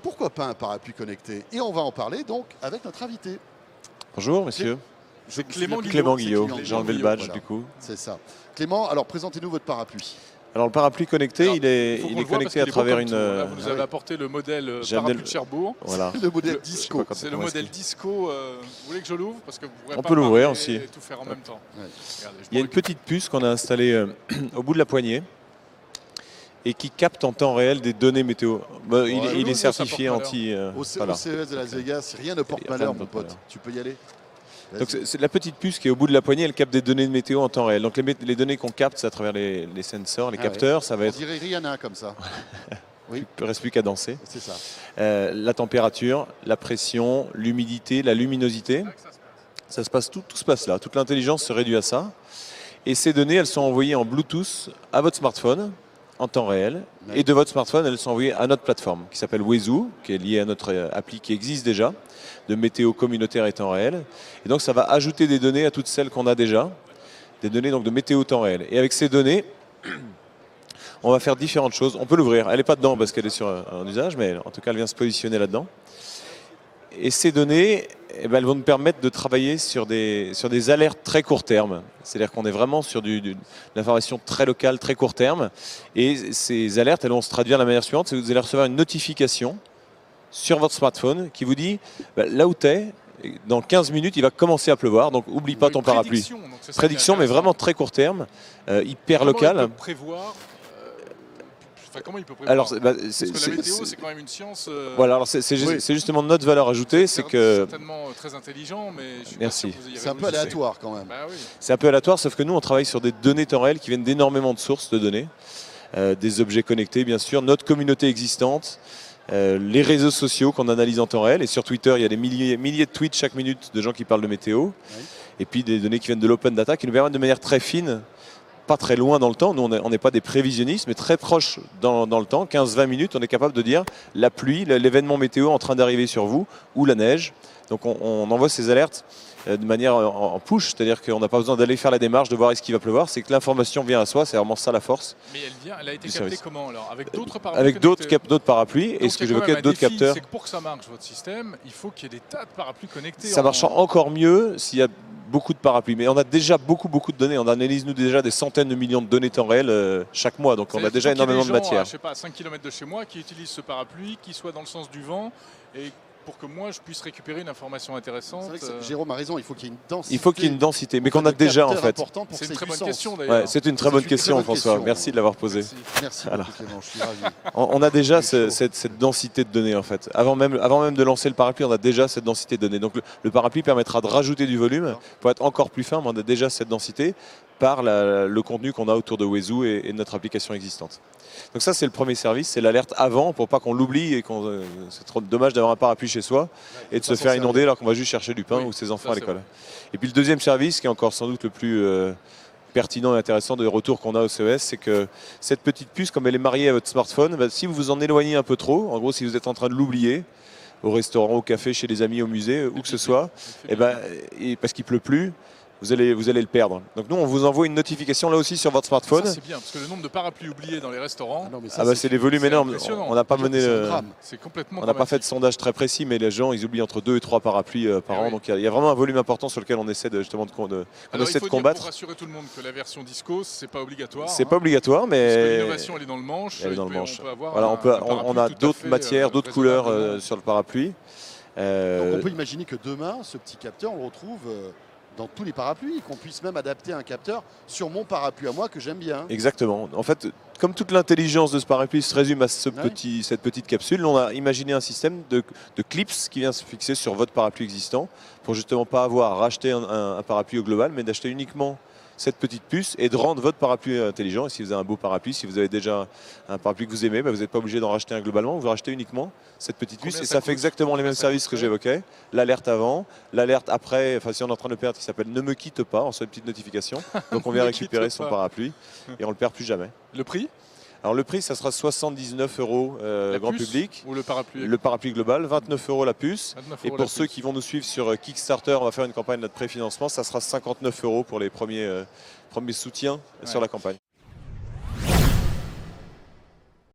pourquoi pas un parapluie connecté? Et on va en parler donc avec notre invité. Bonjour messieurs. Je me Clément souviens- Guillot, c'est j'ai enlevé le badge voilà, du coup. c'est ça. Clément, alors présentez-nous votre parapluie. Alors le parapluie connecté, Alors, il est faut qu'on le voit connecté parce à qu'il est beau travers comme une... tout. Là, vous nous ah avez oui. apporté le modèle J'ai amené parapluie de Cherbourg. Voilà. Le modèle Je sais disco. pas C'est le comment est-ce modèle qu'il- disco. Vous voulez que je l'ouvre parce que vous pourrez On pas peut l'ouvrir parler aussi. et tout faire en même temps. Ouais. Regardez, je Il y a m'en une petite puce qu'on a installée au bout de la poignée et qui capte en temps réel des données météo. Bah, Ouais, il est ça certifié porte anti... Au voilà. CES de Las Vegas, rien ne porte Rien ne malheur, porte mon pote. malheur. Tu peux y aller. Donc Vas-y. c'est la petite puce qui est au bout de la poignée, elle capte des données de météo en temps réel. Donc les données qu'on capte, c'est à travers les sensors, les Ah capteurs, ça va On être... dirait Rihanna comme ça. Oui, Il ne reste plus qu'à danser. c'est ça. La température, la pression, l'humidité, la luminosité. Ça se passe, tout se passe là. Toute l'intelligence se réduit à ça. Et ces données, elles sont envoyées en Bluetooth à votre smartphone en temps réel. Ouais. Et de votre smartphone, elles sont envoyées à notre plateforme qui s'appelle Wezu, qui est liée à notre appli qui existe déjà, de météo communautaire et temps réel. Et donc ça va ajouter des données à toutes celles qu'on a déjà, des données donc de météo temps réel. Et avec ces données, on va faire différentes choses. On peut l'ouvrir. Elle n'est pas dedans parce qu'elle est sur un usage, mais en tout cas, elle vient se positionner là-dedans. Et ces données, eh ben, elles vont nous permettre de travailler sur des alertes très court terme. C'est-à-dire qu'on est vraiment sur de l'information très locale, très court terme. Et ces alertes, elles vont se traduire de la manière suivante. C'est que vous allez recevoir une notification sur votre smartphone qui vous dit, là où tu es, dans 15 minutes, il va commencer à pleuvoir. Donc, oublie pas ton parapluie. Prédiction, donc c'est ça qui est Prédiction, mais intéressant. vraiment très court terme, hyper Comment local. il peut prévoir comment il peut prévoir Alors, parce que la météo, c'est- c'est quand même une science. voilà, alors c'est Oui. justement notre valeur ajoutée, c'est que certainement très intelligent, mais je suis Merci. pas sûr que vous ayez C'est un peu révolutionné. aléatoire quand même. Bah oui. c'est un peu aléatoire, sauf que nous, on travaille sur des données temps réel qui viennent d'énormément de sources de données, des objets connectés, bien sûr, notre communauté existante, les réseaux sociaux qu'on analyse en temps réel. Et sur Twitter, il y a des milliers de tweets chaque minute de gens qui parlent de météo. Et puis des données qui viennent de l'open data qui nous permettent de manière très fine, pas très loin dans le temps. Nous, on n'est pas des prévisionnistes, mais très proche dans le temps, 15-20 minutes, on est capable de dire la pluie, l'événement météo en train d'arriver sur vous, ou la neige. Donc on envoie ces alertes de manière en push, c'est-à-dire qu'on n'a pas besoin d'aller faire la démarche de voir est-ce qu'il va pleuvoir, c'est que l'information vient à soi, c'est vraiment ça la force. Mais elle a été Du captée service. comment alors? Avec d'autres parapluies Avec d'autres connectés parapluies, et Donc, ce il que y a quand j'évoquais, même un d'autres défi, capteurs. C'est que pour que ça marche, votre système, il faut qu'il y ait des tas de parapluies connectés. Ça marche encore mieux s'il y a beaucoup de parapluies. Mais on a déjà beaucoup de données. On analyse, nous, déjà des centaines de millions de données temps réel chaque mois. Donc on a déjà énormément de matière. Je sais pas, à 5 km de chez moi qui utilisent ce parapluie, qui soit dans le sens du vent, et pour que moi je puisse récupérer une information C'est intéressante. vrai que Jérôme a raison, il faut qu'il y ait une densité. Il faut qu'il y ait une densité, mais qu'on a de déjà en capteurs fait. importants pour C'est une cette très bonne puissance. question d'ailleurs. Ouais, c'est une très bonne une question, très bonne François. question. Merci de l'avoir posée. Merci. Merci Voilà. beaucoup Clément, je suis ravi. On a déjà C'est chaud. cette densité de données en fait. Avant même de lancer le parapluie, on a déjà cette densité de données. Donc le parapluie permettra de rajouter du volume pour être encore plus fin, mais on a déjà cette densité par le contenu qu'on a autour de Wezu et de notre application existante. Donc ça c'est le premier service, c'est l'alerte avant pour pas qu'on l'oublie et c'est trop dommage d'avoir un parapluie chez soi et de se pas s'en faire servir. inonder alors qu'on va juste chercher du pain Oui, ou ses enfants ça, à c'est l'école. vrai. Et puis le deuxième service qui est encore sans doute le plus pertinent et intéressant des retours qu'on a au CES, c'est que cette petite puce, comme elle est mariée à votre smartphone, bah, si vous vous en éloignez un peu trop, en gros si vous êtes en train de l'oublier, au restaurant, au café, chez les amis, au musée, où que ce soit, et parce qu'il pleut plus, vous allez le perdre. Donc nous, on vous envoie une notification là aussi sur votre smartphone. Ça c'est bien, parce que le nombre de parapluies oubliés dans les restaurants, Ah non, mais ça, Ah bah c'est des volumes c'est énormes. impressionnant. On n'a pas je veux mené dire que c'est un le- drame. c'est complètement on n'a pas fait de dramatique. sondage très précis, mais les gens ils oublient entre 2 et 3 parapluies par Ah an. oui. Donc il y a vraiment un volume important sur lequel on essaie de Alors, on il essaie de faut dire pour combattre. rassurer tout le monde que la version disco, c'est pas obligatoire. C'est hein, pas obligatoire, parce que mais l'innovation elle est dans le manche. elle est et dans le puis, manche. On peut avoir voilà, un on a parapluie tout à d'autres fait, matières, d'autres couleurs raisonnablement. sur le parapluie. Donc on peut imaginer que demain, ce petit capteur, on le retrouve dans tous les parapluies, qu'on puisse même adapter un capteur sur mon parapluie à moi que j'aime bien. Exactement. En fait, comme toute l'intelligence de ce parapluie se résume à cette petite capsule, on a imaginé un système de clips qui vient se fixer sur votre parapluie existant pour justement pas avoir à racheter un parapluie au global, mais d'acheter uniquement cette petite puce et de rendre votre parapluie intelligent. Et si vous avez un beau parapluie, si vous avez déjà un parapluie que vous aimez, bah, vous n'êtes pas obligé d'en racheter un globalement, vous rachetez uniquement cette petite puce Combien et ça ça fait coûte exactement les mêmes ça services que coûterait j'évoquais. L'alerte avant, l'alerte après, enfin si on est en train de le perdre, qui s'appelle ne me quitte pas, on reçoit une petite notification. Donc on vient Ne me quitte récupérer son pas. parapluie et on le perd plus jamais. Le prix Alors le prix, ça sera 79 € la grand puce public. ou le parapluie Le parapluie global, 29 € la puce. 29 Et € la pour ceux puce. qui vont nous suivre sur Kickstarter, on va faire une campagne de préfinancement. Ça sera 59 € pour les premiers soutiens sur Ouais. la campagne.